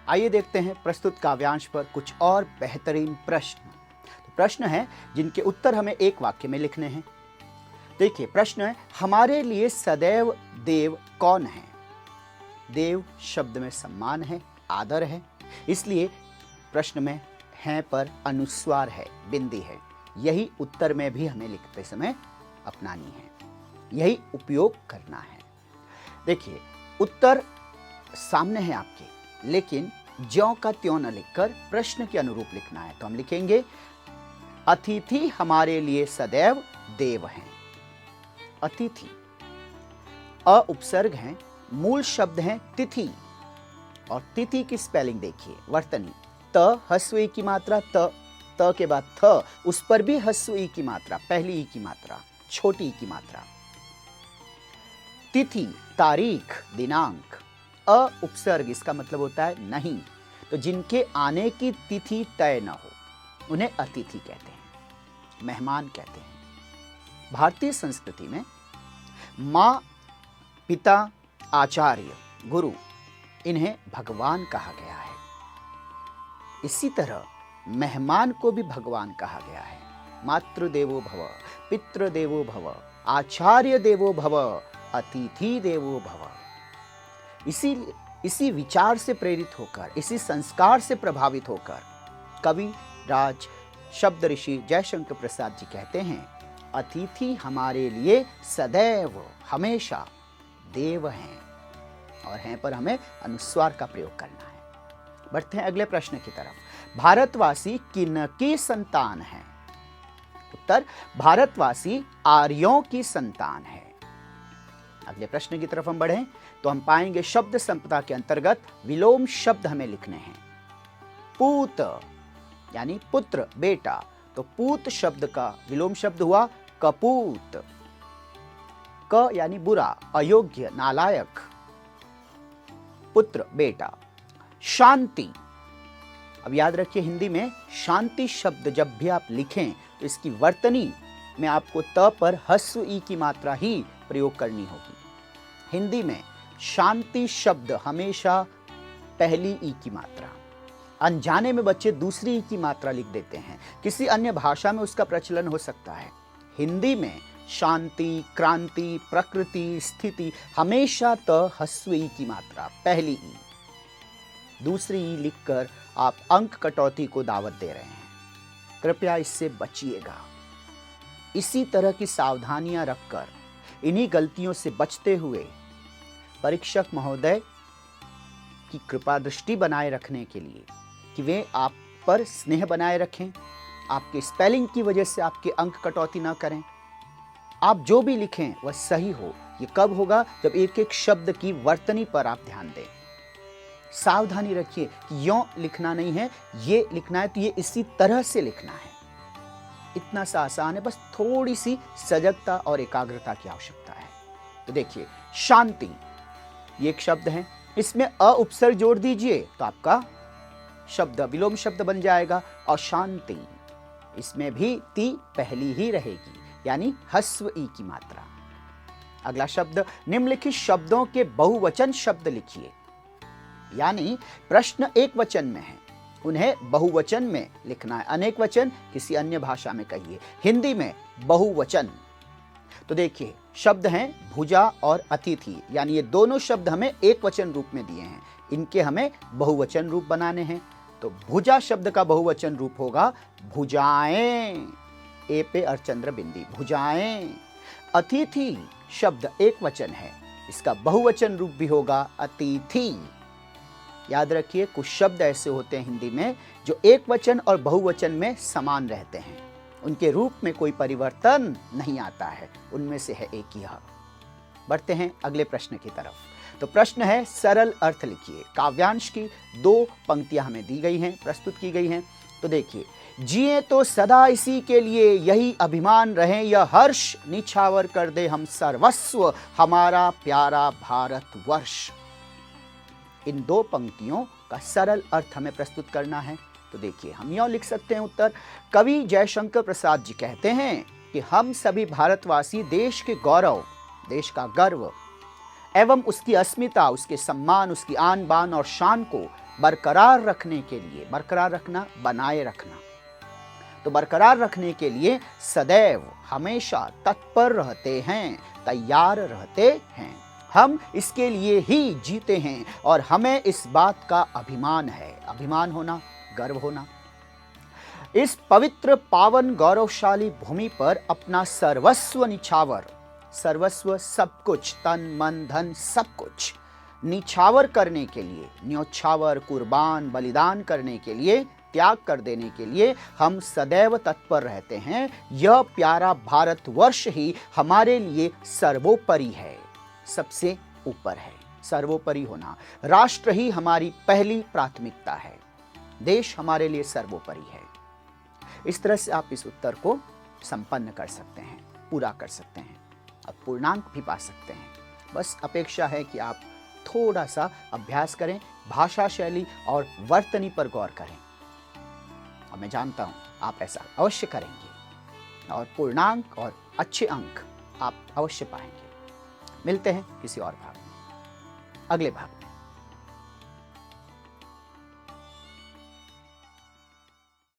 आइए देखते हैं प्रस्तुत काव्यांश पर कुछ और बेहतरीन प्रश्न। तो प्रश्न है जिनके उत्तर हमें एक वाक्य में लिखने हैं। देखिए प्रश्न है, हमारे लिए सदैव देव कौन है? देव शब्द में सम्मान है, आदर है, इसलिए प्रश्न में हैं पर अनुस्वार है, बिंदी है। यही उत्तर में भी हमें लिखते समय अपनानी है, यही उपयोग करना है। देखिए उत्तर सामने है आपके, लेकिन ज्यों का त्यों न लिखकर प्रश्न के अनुरूप लिखना है। तो हम लिखेंगे अतिथि हमारे लिए सदैव देव हैं। अतिथि अ उपसर्ग हैं, मूल शब्द हैं तिथि, और तिथि की स्पेलिंग देखिए वर्तनी, त ह्रस्व ई की मात्रा, त के बाद थ, उस पर भी ह्रस्व ई की मात्रा, पहली ई की मात्रा, छोटी ई की मात्रा। तिथि तारीख, दिनांक, अ उपसर्ग, इसका मतलब होता है नहीं। तो जिनके आने की तिथि तय न हो उन्हें अतिथि कहते हैं, मेहमान कहते हैं। भारतीय संस्कृति में माँ, पिता, आचार्य, गुरु, इन्हें भगवान कहा गया है। इसी तरह मेहमान को भी भगवान कहा गया है। मातृदेवो भव, पितृदेवो भव, आचार्य देवो भव, अतिथि देवो भव। इसी विचार से प्रेरित होकर, इसी संस्कार से प्रभावित होकर कवि राज शब्द ऋषि जयशंकर प्रसाद जी कहते हैं, अतिथि हमारे लिए सदैव हमेशा देव हैं, और हैं पर हमें अनुस्वार का प्रयोग करना है। बढ़ते हैं अगले प्रश्न की तरफ। भारतवासी किनकी संतान है? उत्तर भारतवासी आर्यों की संतान है। अगले प्रश्न की तरफ हम बढ़ें तो हम पाएंगे शब्द संपदा के अंतर्गत विलोम शब्द हमें लिखने हैं। पूत यानी पुत्र, बेटा, तो पूत शब्द का विलोम शब्द हुआ कपूत। क यानी बुरा, अयोग्य, नालायक, पुत्र, बेटा। शांति, अब याद रखिए हिंदी में शांति शब्द जब भी आप लिखें तो इसकी वर्तनी में आपको त पर ह्रस्व ई की मात्रा ही प्रयोग करनी होगी। हिंदी में शांति शब्द हमेशा पहली ई की मात्रा, अनजाने में बच्चे दूसरी ई की मात्रा लिख देते हैं। किसी अन्य भाषा में उसका प्रचलन हो सकता है, हिंदी में शांति, क्रांति, प्रकृति, स्थिति हमेशा त ह्रस्व ई की मात्रा, पहली ई। दूसरी ई लिखकर आप अंक कटौती को दावत दे रहे हैं, कृपया इससे बचिएगा। इसी तरह की सावधानियां रखकर, इन्हीं गलतियों से बचते हुए परीक्षक महोदय की कृपा दृष्टि बनाए रखने के लिए कि वे आप पर स्नेह बनाए रखें, आपके स्पेलिंग की वजह से आपके अंक कटौती ना करें, आप जो भी लिखें वह सही हो। ये कब होगा? जब एक एक शब्द की वर्तनी पर आप ध्यान दें। सावधानी रखिए कि यों लिखना नहीं है, ये लिखना है तो ये इसी तरह से लिखना है। इतना सा आसान है, बस थोड़ी सी सजगता और एकाग्रता की आवश्यकता है। तो देखिए शांति, ये एक शब्द है, इसमें अ उपसर्ग जोड़ दीजिए तो आपका शब्द विलोम शब्द बन जाएगा। और शांति, इसमें भी ती पहली ही रहेगी, यानी ह्रस्व ई की मात्रा। अगला शब्द, निम्नलिखित शब्दों के बहुवचन शब्द लिखिए। यानी प्रश्न एक वचन में है, उन्हें बहुवचन में लिखना है। अनेक वचन किसी अन्य भाषा में कहिए, हिंदी में बहुवचन। तो देखिए शब्द हैं भुजा और अतिथि, यानी ये दोनों शब्द हमें एक वचन रूप में दिए हैं, इनके हमें बहुवचन रूप बनाने हैं। तो भुजा शब्द का बहुवचन रूप होगा भुजाएं, ए पे अर्चंद्र बिंदी, भुजाएं। अतिथि शब्द एक वचन है, इसका बहुवचन रूप भी होगा अतिथि। याद रखिए कुछ शब्द ऐसे होते हैं हिंदी में जो एक वचन और बहुवचन में समान रहते हैं, उनके रूप में कोई परिवर्तन नहीं आता है, उनमें से है एक यह। बढ़ते हैं अगले प्रश्न की तरफ। तो प्रश्न है सरल अर्थ लिखिए। काव्यांश की 2 पंक्तियां हमें दी गई हैं, प्रस्तुत की गई हैं। तो देखिए, जिए तो सदा इसी के लिए, यही अभिमान रहे यह हर्ष, निछावर कर दे हम सर्वस्व हमारा प्यारा भारतवर्ष। इन 2 पंक्तियों का सरल अर्थ हमें प्रस्तुत करना है। तो देखिए हम यूं लिख सकते हैं उत्तर, कवि जयशंकर प्रसाद जी कहते हैं कि हम सभी भारतवासी देश के गौरव, देश का गर्व एवं उसकी अस्मिता, उसके सम्मान, उसकी आन बान और शान को बरकरार रखने के लिए, बरकरार रखना, बनाए रखना, तो बरकरार रखने के लिए सदैव हमेशा तत्पर रहते हैं, तैयार रहते हैं। हम इसके लिए ही जीते हैं और हमें इस बात का अभिमान है। अभिमान होना, गर्व होना। इस पवित्र, पावन, गौरवशाली भूमि पर अपना सर्वस्व निछावर, सर्वस्व सब कुछ, तन मन धन सब कुछ निछावर करने के लिए, न्योछावर, कुर्बान, बलिदान करने के लिए, त्याग कर देने के लिए हम सदैव तत्पर रहते हैं। यह प्यारा भारतवर्ष ही हमारे लिए सर्वोपरि है, सबसे ऊपर है। सर्वोपरि होना, राष्ट्र ही हमारी पहली प्राथमिकता है, देश हमारे लिए सर्वोपरि है। इस तरह से आप इस उत्तर को संपन्न कर सकते हैं, पूरा कर सकते हैं, अब पूर्णांक भी पा सकते हैं। बस अपेक्षा है कि आप थोड़ा सा अभ्यास करें, भाषा शैली और वर्तनी पर गौर करें, और मैं जानता हूं आप ऐसा अवश्य करेंगे और पूर्णांक और अच्छे अंक आप अवश्य पाएंगे। मिलते हैं किसी और भाग में, अगले भाग में।